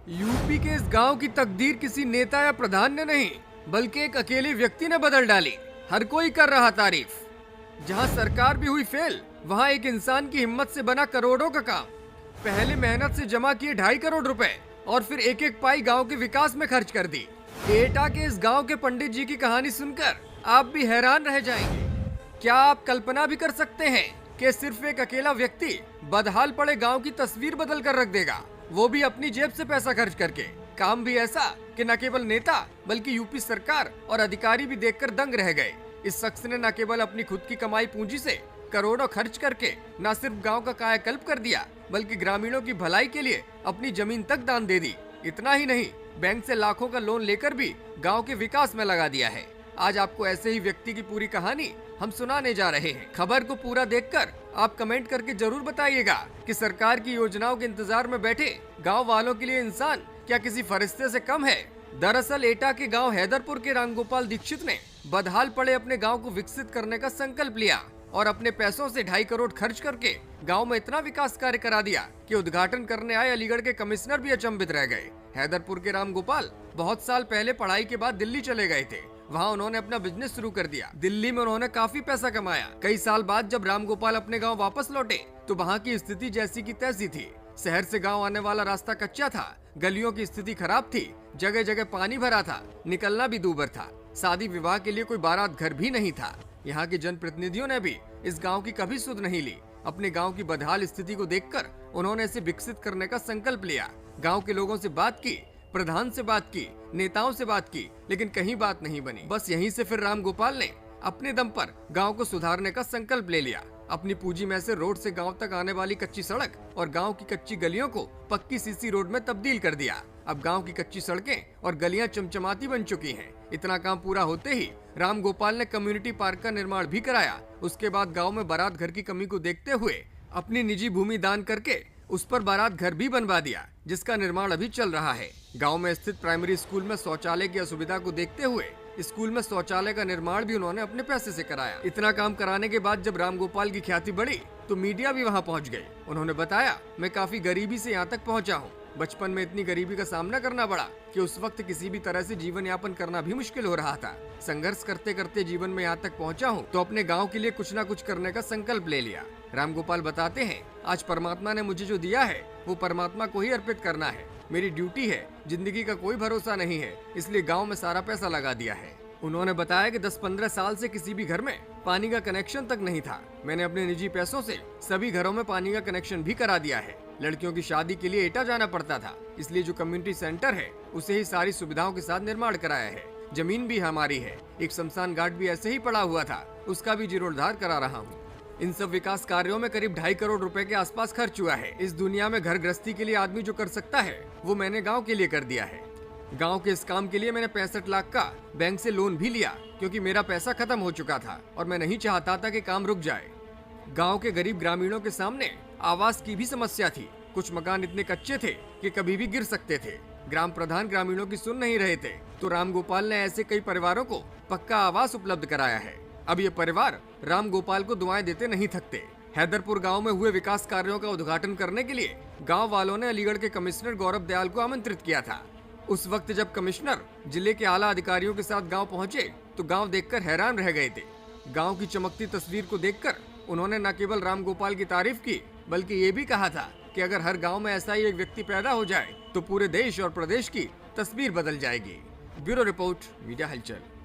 UP के इस गांव की तकदीर किसी नेता या प्रधान ने नहीं, बल्कि एक अकेले व्यक्ति ने बदल डाली। हर कोई कर रहा तारीफ। जहां सरकार भी हुई फेल, वहां एक इंसान की हिम्मत से बना करोड़ों का काम। पहले मेहनत से जमा किए 2.5 करोड़ रुपए और फिर एक एक पाई गांव के विकास में खर्च कर दी। एटा के इस गांव के पंडित जी की कहानी सुनकर आप भी हैरान रह जाएंगे। क्या आप कल्पना भी कर सकते हैं कि सिर्फ एक अकेला व्यक्ति बदहाल पड़े गांव की तस्वीर बदल कर रख देगा, वो भी अपनी जेब से पैसा खर्च करके। काम भी ऐसा कि न केवल नेता बल्कि यूपी सरकार और अधिकारी भी देखकर दंग रह गए। इस शख्स ने न केवल अपनी खुद की कमाई पूंजी से करोड़ों खर्च करके न सिर्फ गांव का कायाकल्प कर दिया, बल्कि ग्रामीणों की भलाई के लिए अपनी जमीन तक दान दे दी। इतना ही नहीं, बैंक से लाखों का लोन लेकर भी गांव के विकास में लगा दिया है। आज आपको ऐसे ही व्यक्ति की पूरी कहानी हम सुनाने जा रहे हैं। खबर को पूरा देखकर आप कमेंट करके जरूर बताइएगा कि सरकार की योजनाओं के इंतजार में बैठे गांव वालों के लिए इंसान क्या किसी फरिश्ते से कम है। दरअसल एटा के गांव हैदरपुर के रामगोपाल दीक्षित ने बदहाल पड़े अपने गांव को विकसित करने का संकल्प लिया और अपने पैसों से 2.5 करोड़ खर्च करके गांव में इतना विकास कार्य करा दिया कि उद्घाटन करने आए अलीगढ़ के कमिश्नर भी अचंभित रह गए। हैदरपुर के रामगोपाल बहुत साल पहले पढ़ाई के बाद दिल्ली चले गए थे। वहाँ उन्होंने अपना बिजनेस शुरू कर दिया। दिल्ली में उन्होंने काफी पैसा कमाया। कई साल बाद जब रामगोपाल अपने गांव वापस लौटे तो वहाँ की स्थिति जैसी की तैसी थी। शहर से गांव आने वाला रास्ता कच्चा था, गलियों की स्थिति खराब थी, जगह जगह पानी भरा था, निकलना भी दूभर था। शादी विवाह के लिए कोई बारात घर भी नहीं था। यहाँ के जनप्रतिनिधियों ने भी इस गाँव की कभी सुध नहीं ली। अपने गाँव की बदहाल स्थिति को देखकर उन्होंने इसे विकसित करने का संकल्प लिया। गाँव के लोगों से बात की, प्रधान से बात की, नेताओं से बात की, लेकिन कहीं बात नहीं बनी। बस यहीं से फिर रामगोपाल ने अपने दम पर गांव को सुधारने का संकल्प ले लिया। अपनी पूंजी में से रोड से गांव तक आने वाली कच्ची सड़क और गांव की कच्ची गलियों को पक्की सीसी रोड में तब्दील कर दिया। अब गांव की कच्ची सड़कें और गलियां चमचमाती बन चुकी हैं। इतना काम पूरा होते ही रामगोपाल ने कम्युनिटी पार्क का निर्माण भी कराया। उसके बाद गाँव में बारात घर की कमी को देखते हुए अपनी निजी भूमि दान करके उस पर बारात घर भी बनवा दिया, जिसका निर्माण अभी चल रहा है। गांव में स्थित प्राइमरी स्कूल में शौचालय की असुविधा को देखते हुए स्कूल में शौचालय का निर्माण भी उन्होंने अपने पैसे से कराया। इतना काम कराने के बाद जब रामगोपाल की ख्याति बढ़ी तो मीडिया भी वहां पहुंच गई। उन्होंने बताया, मैं काफी गरीबी से यहाँ तक पहुंचा हूँ। बचपन में इतनी गरीबी का सामना करना पड़ा कि उस वक्त किसी भी तरह से जीवन यापन करना भी मुश्किल हो रहा था। संघर्ष करते करते जीवन में यहाँ तक पहुँचा हूँ तो अपने गाँव के लिए कुछ न कुछ करने का संकल्प ले लिया। रामगोपाल बताते हैं, आज परमात्मा ने मुझे जो दिया है वो परमात्मा को ही अर्पित करना है। मेरी ड्यूटी है, जिंदगी का कोई भरोसा नहीं है, इसलिए गांव में सारा पैसा लगा दिया है। उन्होंने बताया कि 10-15 साल से किसी भी घर में पानी का कनेक्शन तक नहीं था। मैंने अपने निजी पैसों से सभी घरों में पानी का कनेक्शन भी करा दिया है। लड़कियों की शादी के लिए एटा जाना पड़ता था, इसलिए जो कम्युनिटी सेंटर है उसे ही सारी सुविधाओं के साथ निर्माण कराया है। जमीन भी हमारी है। एक शमशान घाट भी ऐसे ही पड़ा हुआ था, उसका भी जीर्णोद्धार करा रहा हूँ। इन सब विकास कार्यों में करीब 2.5 करोड़ रुपए के आसपास खर्च हुआ है। इस दुनिया में घर गृहस्थी के लिए आदमी जो कर सकता है वो मैंने गांव के लिए कर दिया है। गांव के इस काम के लिए मैंने 65 लाख का बैंक से लोन भी लिया, क्योंकि मेरा पैसा खत्म हो चुका था और मैं नहीं चाहता था कि काम रुक जाए। गांव के गरीब ग्रामीणों के सामने आवास की भी समस्या थी। कुछ मकान इतने कच्चे थे कि कभी भी गिर सकते थे। ग्राम प्रधान ग्रामीणों की सुन नहीं रहे थे, तो रामगोपाल ने ऐसे कई परिवारों को पक्का आवास उपलब्ध कराया है। अब ये परिवार रामगोपाल को दुआएं देते नहीं थकते। हैदरपुर गांव में हुए विकास कार्यों का उद्घाटन करने के लिए गांव वालों ने अलीगढ़ के कमिश्नर गौरव दयाल को आमंत्रित किया था। उस वक्त जब कमिश्नर जिले के आला अधिकारियों के साथ गांव पहुंचे तो गांव देखकर हैरान रह गए थे। गांव की चमकती तस्वीर को देखकर उन्होंने न केवल रामगोपाल की तारीफ की, बल्कि ये भी कहा था कि अगर हर गाँव में ऐसा ही एक व्यक्ति पैदा हो जाए तो पूरे देश और प्रदेश की तस्वीर बदल जाएगी। ब्यूरो रिपोर्ट, मीडिया हलचल।